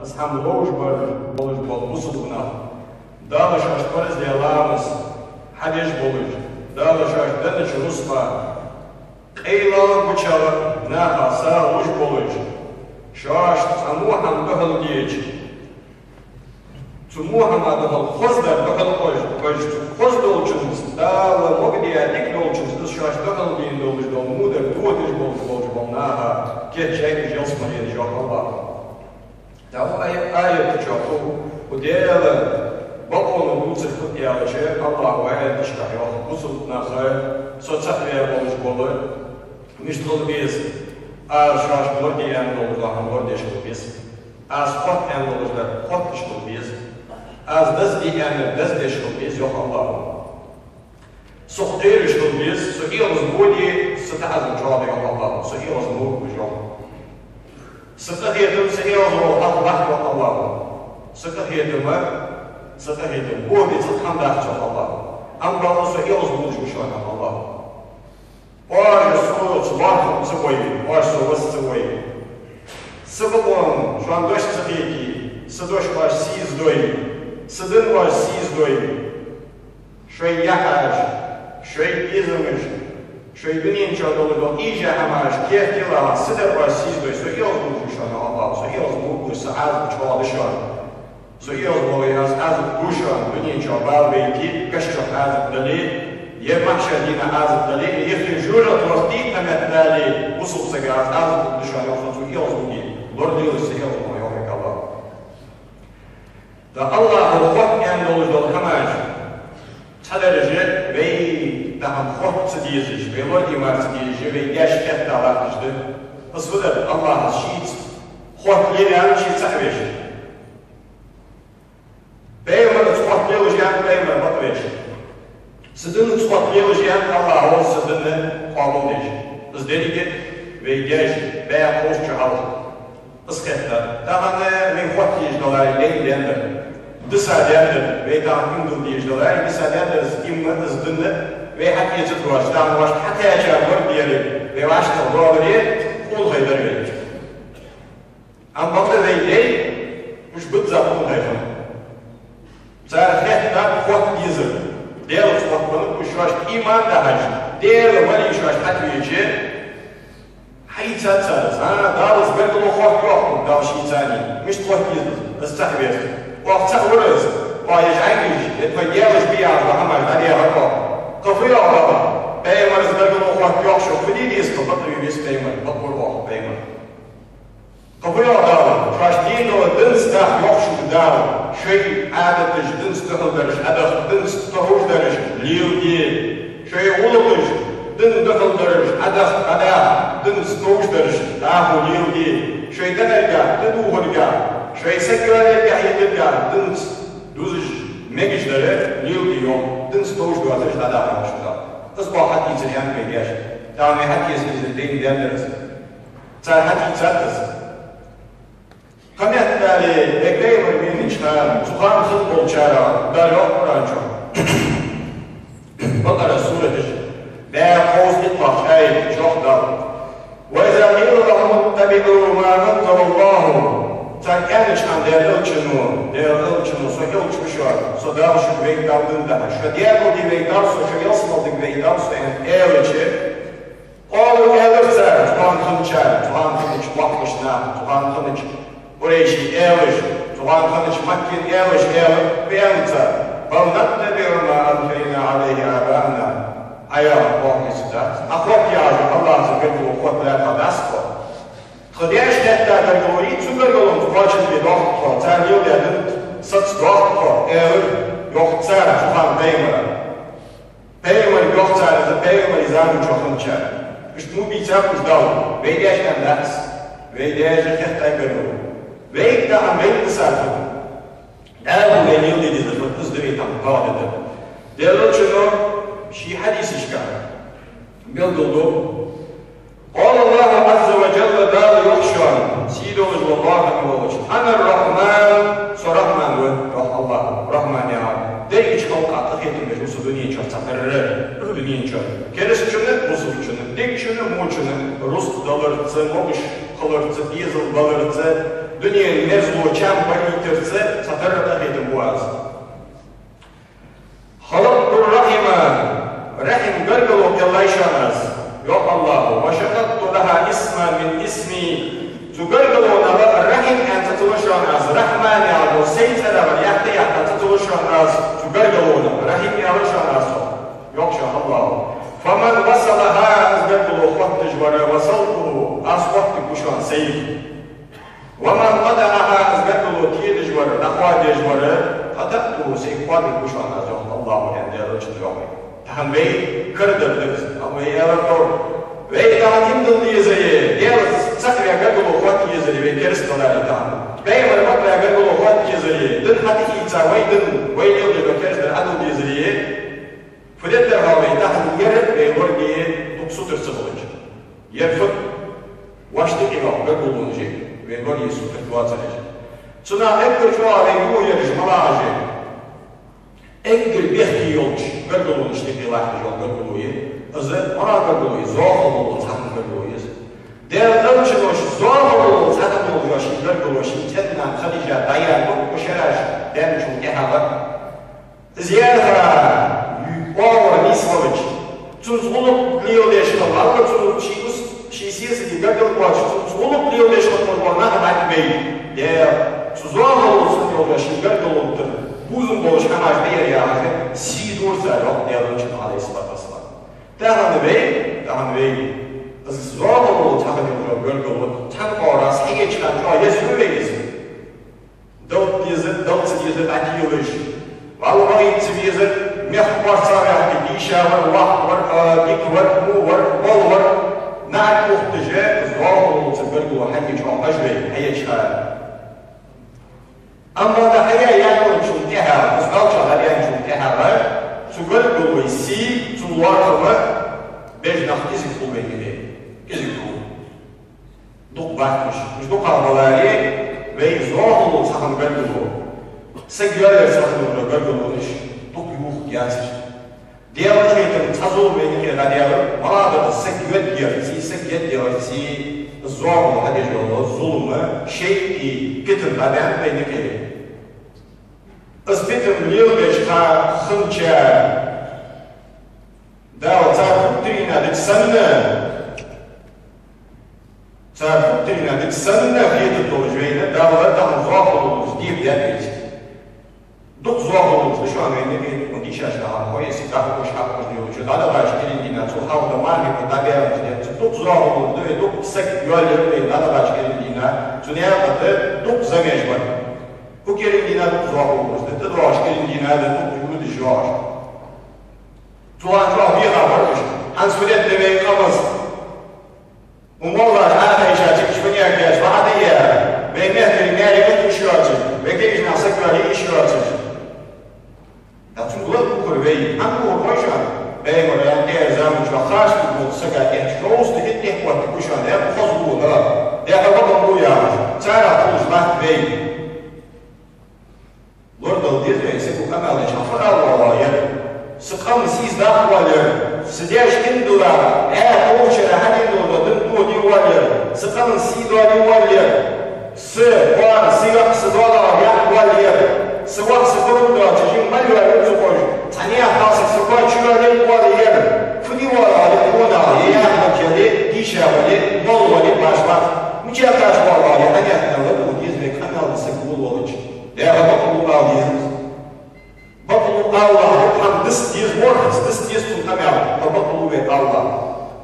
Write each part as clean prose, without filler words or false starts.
as ham loge bol musulmana. Dağla şaştvarız diyalarımız, hadej boluş, dağla şaştvarız ruspa, eyla bıçağı, naha sağ uç boluş, şaşt samuham döhül diyec, tumuhama döhül khozdar döhül koş, khozda olçunuz, dağla mogdiya dikli olçunuz, şaşt döhül diyin doluş dol, muder duodiş boluş bol, naha, geçecek yosmayı diyecek Allah. Dağla ayet çoğu, bu diyalı, Балкону луцер ялче, Аллаху айет шкайо, мусул нахай, соцахвия болуш болу, миштол без, аз шаш борди ям болуш лахам борди школ без, аз хот ям болуш да хот школ без, аз дазди ям дазди школ без, йох Аллаху. Сохтейр школ без, сохилос боди, сатахазм джоаби йох Аллаху, сохилос муку жох. Сатахетум сохилос Аллах йох Аллаху. Сатахетума, Сатахетум, боби цатхандах чох Аллаху. Амбалу сохилос будуш шона Аллаху. Ой, сохилос вахум цевой, ой, сохилос цевой. Сабалон, шуан дощ цахеки, садош ваш сиздой, садын ваш сиздой. Шой яхаш, шой изымыш, шой винин чодолудо, ижа хамаш, кехтила, сидер ваш сиздой, сохилос будуш шона Аллаху, сохилос будуш сааз чола шона. Сохилос боли аз бушон, винин чобал вейки, кашчо аз дали, Yemahşedine azıdali, yefrijura tortit nametnali, usul segaz azıd dışarı yoksa yozmugi, lordiyolu seyozmu yok Allah. Da Allah'ı hot endolu dol hamaj, çaderece ve daha hot sıdiyiziş, ve lordi marsı diyici ve yaşket dağlatmıştı. Isıdır Allah'ı şiit, hot yeri al şiit sahveş. Beymanı hot yelu jiyat beymanı batveş. Sıdını tutaklayalım Allah o sıdını kabul edecek. Biz dedik ki ve geç veya hoşça al. Isketler. Daha ne menfaat diyiciler leylendir. Dışarıdandır ve daha gündür diyiciler. Dışarıdandır imman ızdını ve hakiyeti duvar. Daha başka hatta yaşar diyelim ve başka doğruya kul haydar verir. Ama da ve değil, müşbüt zaptın hayfın. Zarhiyatlar kod diyizir. Дело в том, что иман дахаш, дело вали что отвече, хайцаца, дал сбергло хохлох, дал шицани, миш хохиз, стахвет, вахцахурез, поезжайниш, это делаешь биар, бахамаш, дарья хако, кафе алаба, пеймар сбергло хохлох, что вдились, капатри весь пеймар, подпурвох пеймар. Кафе алаба, шаштино дынстах йохшу дал, شيء عادة جدنس تخلدرش عادة جدنس تهوش درش ليودي شيء غلطش دن تخلدرش عادة عادة جدنس تهوش درش تاهو ليودي شيء دنرجع تدوهرجع شيء سكرانرجع يدرجع جدنس دوزش مجش دره ليودي يوم جدنس تهوش دوازش عادة هوش دا تصبح حتى يصير بيجاش تامي حتى يصير دين دندرس صار حتى يصير Kametleri bekleyelim minişler, tuhan futbol çara, daryok Kur'an'cı. Bakara suredir. Ve koz itlak ey çok da. Ve izâ qîle lahum ittabi'û mâ enzelallahu. Takkan içkan değerlilçinu, sohil çıkışıyor, so davşuk veydaldığında, şu diğer oldu veydalsı, şu yasmadık veydalsı en evlici. Oğlu gelirse, tuhan kınçar, tuhan kınç bakmışna, tuhan kınç. Orayşi eviş, tuhan kılıç makkin eviş beyanca. Bal nattebi'u ma alfeyna aleyhi abâna. Ayağım boğmuşlar. Akrop yağcı Allah'ın zıkkı okutlar kadasko. Kıdeş netler kalori tümer yolun tuvaçın bir doktor. Tergil edin sıç doktor. Evir yok tsar tuhan beymara. Beymar yok tsarızı beymar izanı çokunca. İşte bu bir çap uzdal. Veydeşten ders. Veydeşten kehten görür. Ve daha ben kısardım. Eğer bu geliyor dediğinizde çok hızlı bir tam kağıdı. Değerli çocuklar, şi hadis işgal. Bildirdi. Allah Azze ve Celle dağlı yok şu an. Sidi olur ve Allah'ın olur. Anar Rahman, so Rahman ve Allah. Rahman ya. Deyik hiç kalk atlık yetinmiş. Usul dünya çok sakarırı. Dünya çok. Keresi çını, usul çını. Deyik çını, mu çını. Rus dalırtsı, moğuş kılırtsı, dizil balırtsı. dünyanın mevzulu çempa yitirse satarda edin bu az. Halaktur rahima, rahim gargalu kellayşanaz. Yok Allahu, ve şakattu laha isma min ismi. Su gargalu nala rahim en tatılışanaz. Rahman yağlu, seytela ve yahta tatılışanaz. Su gargalu nala, rahim yağlışanaz. Yok şah Allahu. Faman vasalaha azgargalu khattij vara vasaltuhu. Az vakti kuşan seyir. Vaman qada'aha azgargalu tiyediş vara, nahvadiş vara. Qada'tuhu seykwadi kuşan az. Yok Allahu endiyar için yok. Tahan bey kırdırdık. Ama yaratıyor. Ve tahatim dıldı yazayı. Diğer sakriya gargalu khattij yazayı ve keristkaları tahan. Beymer bakmaya gargalu khattij yazayı. Dın hati hica veydin. Veydin ve keristler adıl yazayı. Fıdetler havayı tahan yer ve vurgiyi tuksu tırsı bulunca. Yer fıt. Vaştık ima gargalunca. Ve vurgiyi su tırtıvatsanıca. Suna ekber çoğa ve yu yarış malajı. Ekber behki yolç. Gargalun işte ilahlı yol gargaluyu. Azı ona gargaluyu. Zoğulu tahan gargaluyuz. Değerler için hoş zoğulu tahan oluyor. Şimdi gargaluyu. Şimdi tednan Khadija dayan. Bu şeraş. Den çok dehalar. Ziyarha. Ова Мислович, цунзулук лиодешно, малко цунзулук шисиеси ди гагал плач, цунзулук лиодешно морна хатбей. Де цузуамол цунзулук гагал бузун болуш хамаш бер яхе сидурса рок делочун алейхиссалату вассалам. Тахан бей. Цузуамол тахадил гагал танқора сагечлан ҷо есӯбегиз. Дот дизет, дот дизет атиёш. Валлоҳи цивизет محور صالح كيشا والوحور ديكور مور والور نعم اختجاء الظاهر تبرد وحيج عقجبه هي شهر أما ده هي يعني شمتها مصدر شهر يعني شمتها تقرد ويسي تنوارها بيجنا إزك قوبينه إزك قوب دوق باكش مش دوق عضلاري ويظاهر سخن برده سجيالر سخن برده Yazır. Diğer şeyden tazol beni radiyalır. Mağdur sekvet diyor. Sekvet diyor. Zorlu hadi yolu zulmü şeyi getirmeden beni kere. Azbetim yılgeçta hınca da tariftrina diksanne fiyatı dolacağına dağlar daha zorlu diye bir Dok zorlu şu an ne bir İşaşta hoje si tako pošapkožnio, če dada baš kelindina, co havda maniko da geranje, co dok zorlu, da je dok sek jolje, dada baš kelindina, co nejavate dok zamežba. Ko kelindina dok zorlu, da droš kelindina, da dok ljudi žoš. Co anžo vira vrš, han sudet deve kavaz. Umollar hada işaçı kişveniya geç, vahada yer, ve mehteri meri gıt işaçı, ve gejna sekvari işaçı. Çünkü bu kurveyi hangi ormaşan benim oraya diğer zaman çok karşı bir sakat etkos da gitti vakti kuşan ya bu fazla da ya bakın bu ya çara konuşmak bey Lord diyor ya ise bu kanalı şafar Allah ya sıkam siz daha var sideş indula koşera hani orada bu diyor sıkam siz var sı var silah sıdala ya var Sıvak sıkılım da çeşim mal var yoksa koş. Taniye kalsak sıvak çürüden var yer. Fıdi var ali ona ya hakeli dişavali bol vali başmak. Mücadele var ali hani anladı bu diz ve kanalda sıkılı olucu. Ya bakın Allah diyoruz. Bakın Allah ham this diz var this diz tutamıyor. Bakın ve Allah.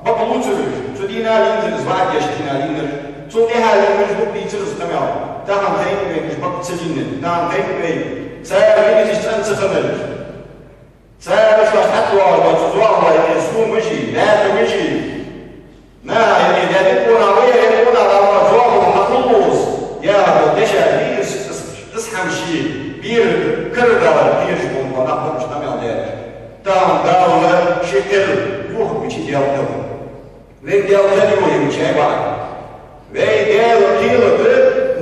Bakın uçuyor. Şu dinalindiniz var ya dinalindiniz. Şu dehalimiz bu biçiriz tamam. Daha heimweg bak çizinin. Daha heimweg. Saya ini sistem sebenarnya. Saya harus hatwa atau sesuatu yang sumberji, datangji. Nah ini dari pun awal zuam maklus. Ya desa bir hamsi bir kerdalar bir jumlah nakam tamam der. Tam dağlar şeker yuh biçi yaptım. Ve yaptığım o şey var. Ve diğer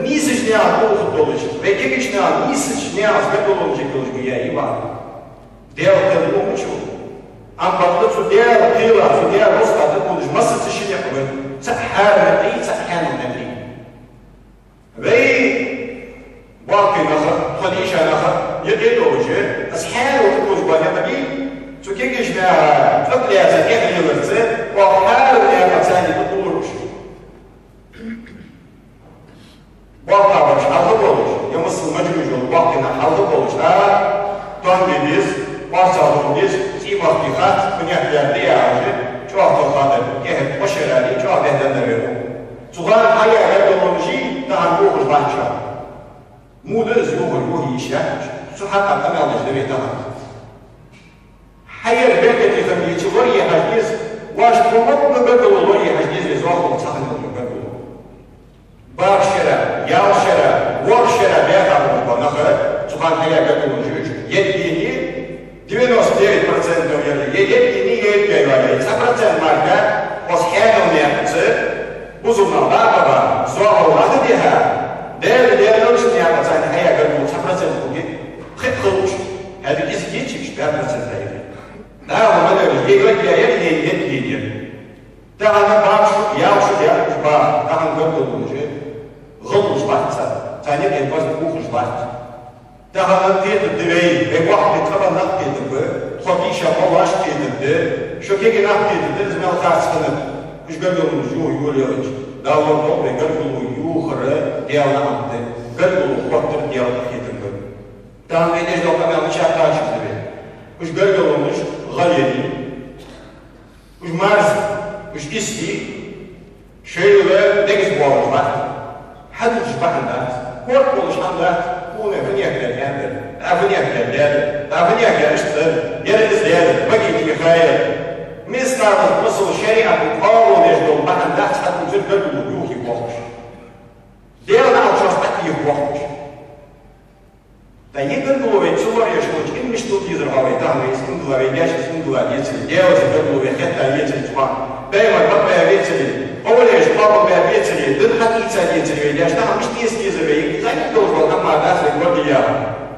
Нисыч не отдохнут должен. Векевич не нисыч не отдохнут должен я Иван. Дело ты помнишь? Амбарда судья тила судья роста ты будешь масса тщения побед. Сахар на три сахар на три. Ve باقي خديش أنا يقولوجي أصحاب وتقولج بنيامي تكيجش مع فقلي أزكي يورث وحال يا مثاني تقولوش باقي باش حاضروش يمصل مجموج باقي نحاضروش تونجيز واسالوجيز تيمار بيخات بنيامي دياجي شو أفضل كهت بشرالي شو أبدا نبيه تغان حياة يقولوجي تعملوه البحشة مودز يوهي يشاك شو حتى أنا على جدوي تمام حياة البركة تفهمي توري حديث واش بمط نبدل وري حديث لزواج وصحن نبدل بار شرا يال شرا ور شرا بيتا بنخر سبحان حياة قبل وجوج يديني 99% يديني يدي ولا 1% ماركة وصحيح ونعمة وزمنا بابا زواج وعددها ده لوش نعمة زين حياة قبل 1% فوقي خلوش هذا كيس يجيش 1% تاني لا هو ما يقول يدي ده أنا بعرف يعرف بعرف ده أنا قبل وجه غلط بعد ثاني بيبقى بوخش بعد ده أنا تيت الدري بواحد ترى نقطة الدب خديشة بواش تيت الدب شو كي نقطة الدب زمان خاص كنا مش قبل وجه يقول يرج ده هو الطبع قبل يوخر ديال نقطة قبل خاطر ديال تيت الدب ده أنا إيش لو كمان مش عارف مش قبل ومش غالي مش مارس مش اسمي شيء ولا دقيق بورج بعد حد مش بعد ده ورك ولا شحال ده هو فين ياكل يعمل فين ياكل فين ياكل اشتغل يا زياده باقي في خيال مستر وصل شريعه بقاول يجدوا بعد ده حد يجيب قبل يوخي بورج ديالنا على شخص حد يبورج да егорлове чувствуешь, что им что дизер говорит, там есть индула, я сейчас индула, если делать егорлове, это если тьма, дай мой папа обещали, олеж папа обещали, да хотите обещали, я что там есть дизер, и за них должен там отдать гордия,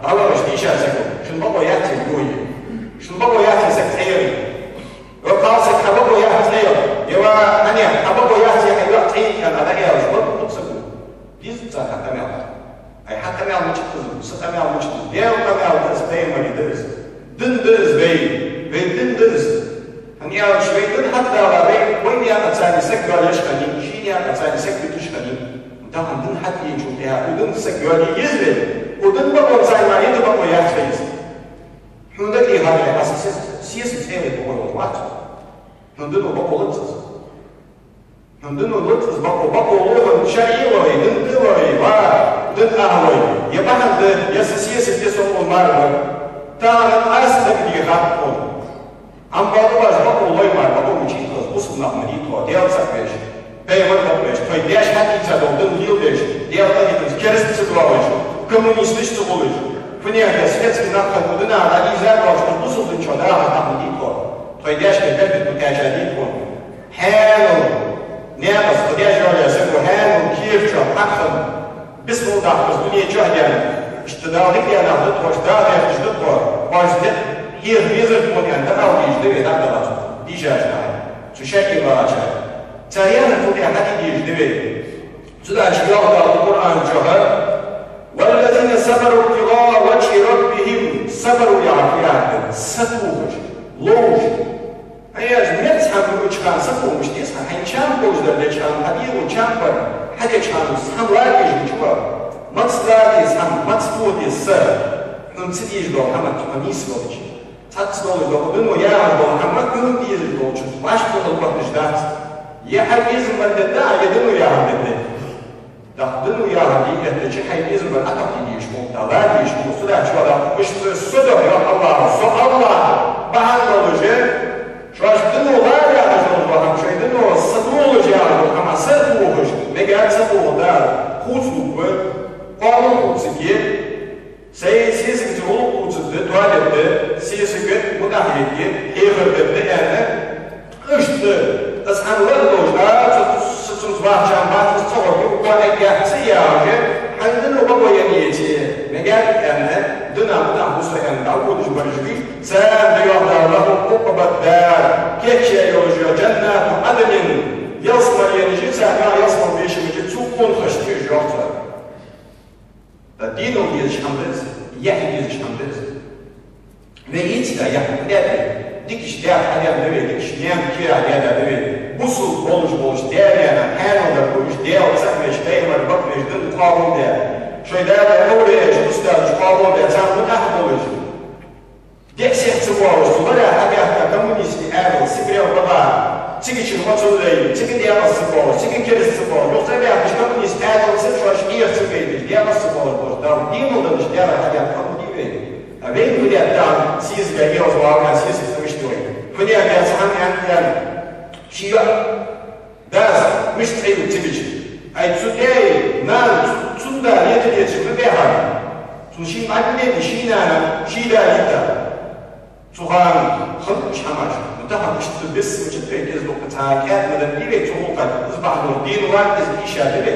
а вот что сейчас что папа я тебе говорю, что папа я тебе секретарь, вот кажется, папа я тебе, его, а нет, папа я тебе его тебе, а да я уже вот тут собой, дизер за хатамел. أي حتى ما يعمل شيء سقى ما يعمل شيء ديال ما يعمل سبعين ما يدرس دن درس بين دن درس أن يعمل شوي دن حتى على وين يعمل ثاني سك ولا يشخني شين يعمل ثاني سك بتشخني ده دن حتى يشوف ده ودن سك ولا يزبل ودن بقى ثاني ما يدبر ما يحفظ شنو ده اللي هذا أساس سياسة ثانية بقول وات شنو ده بقى لطس شنو ده لطس بقى لطس شرعي ولا دن ده ولا دن أهوي يبقى ده يسيس يسوق المرة ترى أصل اللي غابون أم بعض الأشخاص والله ما بعضهم يجي خصوصا نحمدي تو ديال سافيش بيعمل خبرش فيديش حتى يتسدون دن يلدش ديال تاني كرست تدواش كمونيستش تقولش فني هذا سكت ناقد مدنا على إزاء واش خصوصا دن شو ده نحمدي تو فيديش كده بتجاديد كون حلو ناقص فيديش ولا سكوا حلو كيف شو أكثر بسم الله الدنيا جهدا اشتدارك يا نهضت واشتدار يا تجدد واشتد هي ميزة تكون عندنا ويجدد هذا الرجل دي جاجنا تشكل راجع تريانا تقول يا حدي يجدد سدى أشياء القرآن جهر والذين صبروا ابتغاء وجه ربهم صبروا يعافيان ستوج لوج هي جميع تحمل وجهان سفو مش تسمع حين شام بوجد لجهان حبيب وشامبر حاجة شام سام لاقيش بجوا ما تصلاقي سام ما تصودي السر نمسديش دو حمد تمنيس لوج تتصلوا دو بنو يا دو حمد كل ديز لوج واش تطلب نجدات يا حبيز من الداع يدنو يا عبد دخلوا يا هدي التي حيز من أتقيش مقتلاقيش مصدع شولا مش الصدق يا الله سبحان الله بعد الوجه شواش دنو لا يعرفون وهم شيء دنو الصدول جاء كما صدوهش نجات صدول دار خوش دوبه قانون خوشية سياسي تقول خوشة توالد سياسي مدحية هيفر أنا أشت أسحب ولا تصبح جامعات الصغر وأنا سيارة عندنا بابا ينيتي نجات أنا دنا مدحوس أن تعود جبرجبي سام بيوضع له قبة الدار كيف يوجد جنة عدن يصمر ينجي سامع يصمر بيش مجد سوقون خشتي جوتا dino diye şamdız, yahi diye şamdız. Ve hiç de yakın dikiş değer alem demek, dikiş neyem kira değer demek. Busul boluş değer yani her onda boluş değer olsak meş değer var bak meşden tabun değer. Şöyle değer oraya ustad tabun değer sen bu ah boluş. Dexerce boluş var ya hatta komünist erol sigrel baba. Çıkışın maçıldayım, çıkın diye nasıl boluş, çıkın keresi boluş. Yoksa bir yapmış komünist erol sen şu an iyi sıkıydı diye nasıl boluş. Tamam değil mi olmuş değer hatta komünist değil. Vem bilheten siz de yazılarla siz istemiştir. Bilheten sen yani şia das müşteri tibici. Ay today nan tunda yetecek mi behar. Tuşin anne şina yita. Tuhan halkmış hamaç. Mutaham işte biz için pekez dokta kâtmeden bir çoğulkat zbahnu din var iz işaret eder.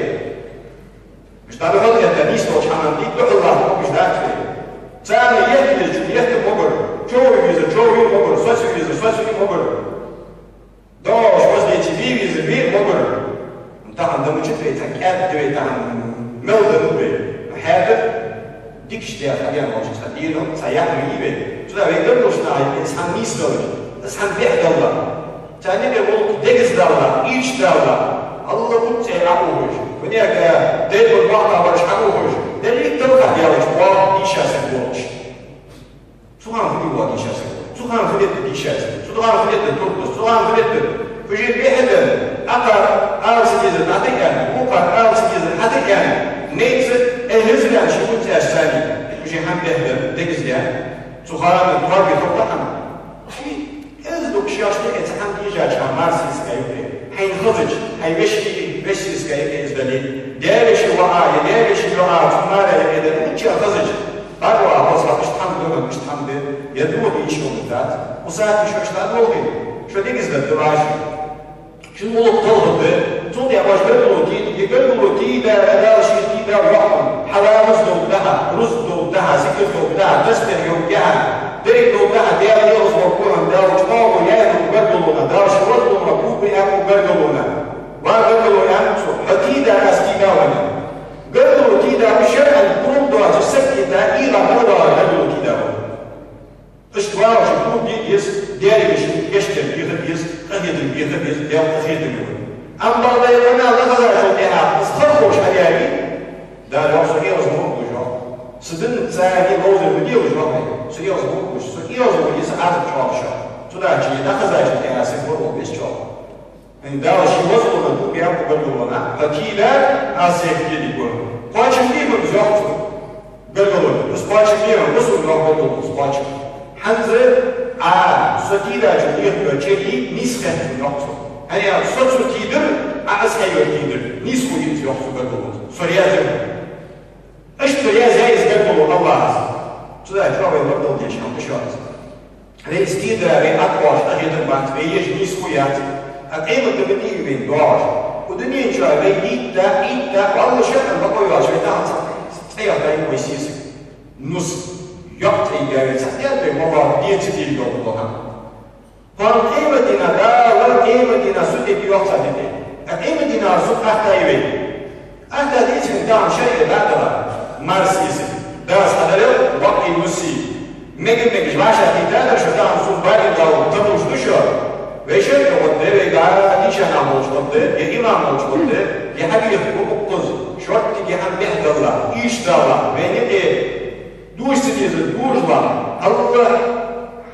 Müşteri halkata nisto çanan değil Allah müşteri. Sen yetki mogor, çoğu mogor, sosyal mogor. Doş vazgeçi bir mogor. Tamam da mücit ve takat ve tamam melden ve haber dikiş diye haber olacaksa diyelim sayar mı gibi. Şurada bekler boşuna insan nice olur. Sen behdallah. Sen ne bu deniz dağlar, iç dağlar. Allah bu şeyler olur. Bu ne kadar devlet bağla var şahı olur. Delik tavka diyorlar. Bu işaret olmuş. Soğan fili var işaret. Soğan fili de işaret. Soğan fili de turpus. Soğan fili de. Kuşu bir hedef. Akar ağzı gezer hadigen. Ukar ağzı gezer hadigen. Neyse ehizlen şu tersani. Kuşu hem behde denizden. Soğan var bir toplama. Ez dokşaşlı etsem diyeceğim Marsis kayıp. Hayn hızıç. Hay beşis kayıp ezbeli. Değerleşi vaaya, değerleşi vaaya. Tunlara eder. Uçya hızıç. Barwa hozlamış tam dönmüş tam bir yadı o iş oldu da. O saat düşmüşler ne oldu? Şöyle gizli dıvaş. Şimdi olup doldu. Sonra yavaş gölü de adaşı de rahman. Halamız doldu daha, ruz doldu daha, zikir doldu daha, tesbih yok daha. Direkt doldu daha, değerli yoluz bakıyorum. Daha uçmağı yani gölgoluna, daha şuvat olma, kubi emu gölgoluna. Var gölgoluna emsu, hatida askida vana. Gölgolu tida şer'en kurum doğacı sekide İran doğacı gölgolu tida vana. İştivar için bu biz diğer geçti biz qahidin biz diğer qahidin. Ama da yana da kadar çok ya. Sıfır hoş hayali. Daha yoksa yazmam bu jo. Sizin sayede bozu biliyor jo. Siz yazmam bu. Siz yazmam bu ise az çalışıyor. Tudaçı da kadar çok ya sıfır o biz çok. Yani daha şey var olan bu ya bu gölgoluna. Hakida azekli bu. Kaçın değil mi yok? Gölgoluna. Biz kaçın değil mi? Nasıl gölgoluna? Kaçın. Hanzı sotida judiyet ölçeli nisket yoktu. Hani ya sotidir, asya yoktidir. Nisku yit yoktu gölgoluna. Soriyazım. İşte soriyazayız gölgoluna Allah'ız. Tuda çabuk gölgoluna yaşamış olsun. Reis tida ve akvaş ahidin bant ve yeş nisku yat. Akıymet de bir iyi bin doğar. Bu dünyanın çoğu ve itta, vallahi şakın bakıyor. Şöyle daha teyaklayın bu işsizlik. Nus. Yok teygevet. Sen de baba diye çıkıyor yoluna. Pan kıymetine dağlar kıymetine süt ediyorsa dedi. Kıymetine süt ahtayı. Ahta diyecek tam şey dağlar. Marsisi. Dağız kadarı vakti musi. Megi başa gider şu tam sun bari dağ tabuş düşüyor. Ve şey yok ve gayet nişan almış oldu. Ya imam olmuş oldu. Ya hadiyet bu kız. Şort ki hem behdallah. İş dağlar. Ve ne de دوشتيز البورجلا الله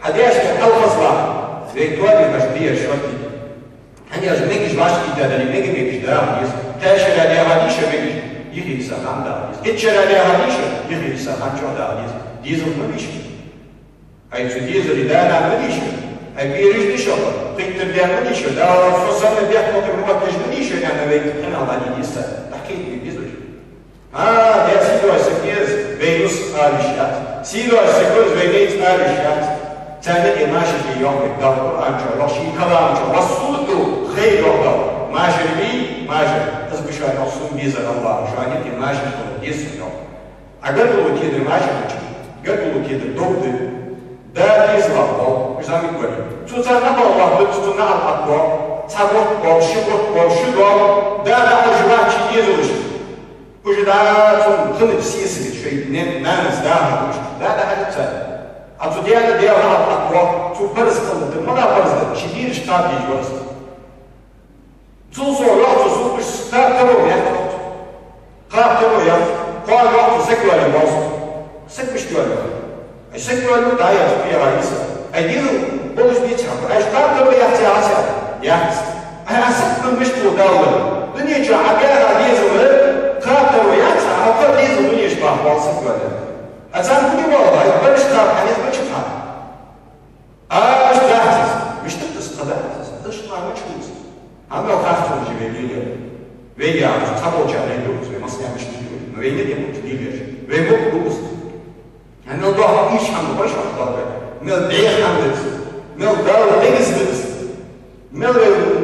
حداش الخصلا زي توالي مشبيه شرطي هني از ميكش باشكي دادري ميكش داريس تاشر عليها هاديشه ميكش يخي سخان داريس اتشر عليها هاديشه يخي سخان شو داريس ديزل مليش اي شو ديزل دانا مليش اي بيريش ديشوكا تكتب ديان مليش دا فصلنا بيحكم الموكش مليش يعني بيت انا الله ديسا تحكيت بيزوج der Sidoas Venus Arishat. Sidoas Venus Arishat. Tane imajı ki yok bir dal Kur'anca, roşi kalamca, vasudu khayr oldu. Majır bi, majır. Az bir şey olsun bize Allah. Şu an imajı olur, yesin yok. Agar bu kedir majır için, agar bu kedir doğdu. Da izlah o, güzellik var. Tutan ne Allah, tutun ne Allah. Sabot bol, şubot bol, şubot. Da o jüvan çiğniz olur. كجدات خلج سياسي شيء نام زداها لا لا حتى أتوديانا ديال هذا الأقوى تو برز كل ما برز شديد شتاب يجوز توصل وقت سوق شتاب ترو يا قاب ترو يا قال وقت سكوا يبوظ سك مش تقول أي سكوا داير في رئيس أيديو بوش بيتشاف أي شتاب ترو يا سياسة يا أنا سك مش تقول دنيا جا عجلة ديزل قاب ترو يا سياسة أو قد ديزل دنيا شبه بوظ سكوا أتان كل مرة يبرش قاب يعني ما تشوفها داعتس مش تبتس قداعتس هذا شو ما تشوز أما لو خافت من جبالية ويا تابو جالين دوز ومصنع مش تجوز ما بين يوم تديلش ويموت دوز أنا الله إيش هم برش أخطار مل بيع حمدت مل دار دينز دز مل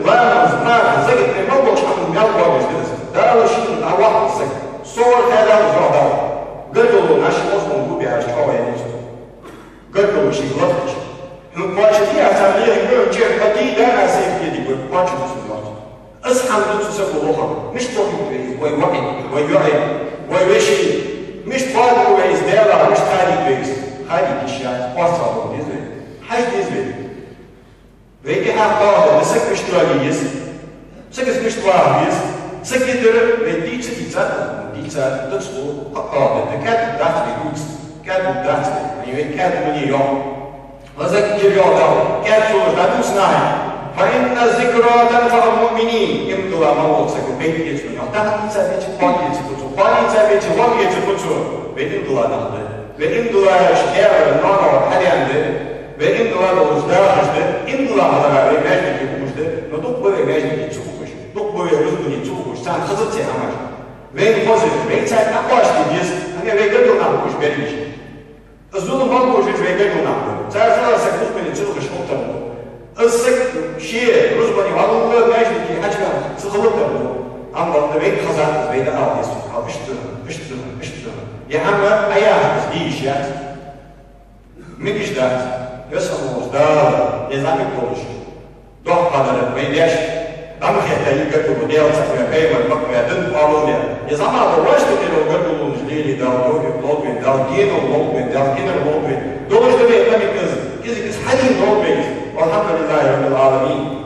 وامز ما زقت مل بوش هم مل بوش دز دار شيء أواق سك صور هذا وزرادار قدروا ناس مصنع بوبي عايش حوالي نفسه قدروا شيء غلطش نقاشتي أتعليه يقول جيب قديدة أنا سيف يدي قاشت سنوات أصحى من تسبب روحه مش طبيب ويوشي مش طالب ويز ديلا مش خالي بيز خالي كيشات وصلوا ديزوي حاج ديزوي ويجي حقا نسك مش طالبيز سكس مش طالبيز سكتر وديت ديتا تدخل حقا كاد داخل يقول كاد داخل يعني كاد من يوم وذكر يوم كاد شو دادوس ناي فإن الذكرى تنفع المؤمنين إمدوا موت سكوا بيت يجمع تحت سبيت قاني سبيت وان يجبتوا وإمدوا نهضة وإمدوا شكاوى نانو حريان وإمدوا الوزداخش إمدوا هذا ماجد يبوش ندق ماجد يتشوفش دق رزق يتشوفش سان خزتي عمش وين فوزش وين ساعة نقاش تبيز أنا ويقدروا نقوش بريش الظلم بانقوش ويقدروا نقوش ساعة سنة سكوش من يتشوفش مقتل السك شيء رزبني والله ماشي كي حاجة تخلطه أما بين خزانة بين أويس أو بشتنا يا عم أيها ديش يا مش دات يسموه دار يزعم كلش دوح قدر ما يديش دم خير يقدر بديل سكر بيم المقبة دن قالوا يزعم هذا واش تقولوا قدروا نجلي دار لوبين دار دينو لوبين دار كينر لوبين دوش تبي كم كذا حدين لوبين والحمد لله رب العالمين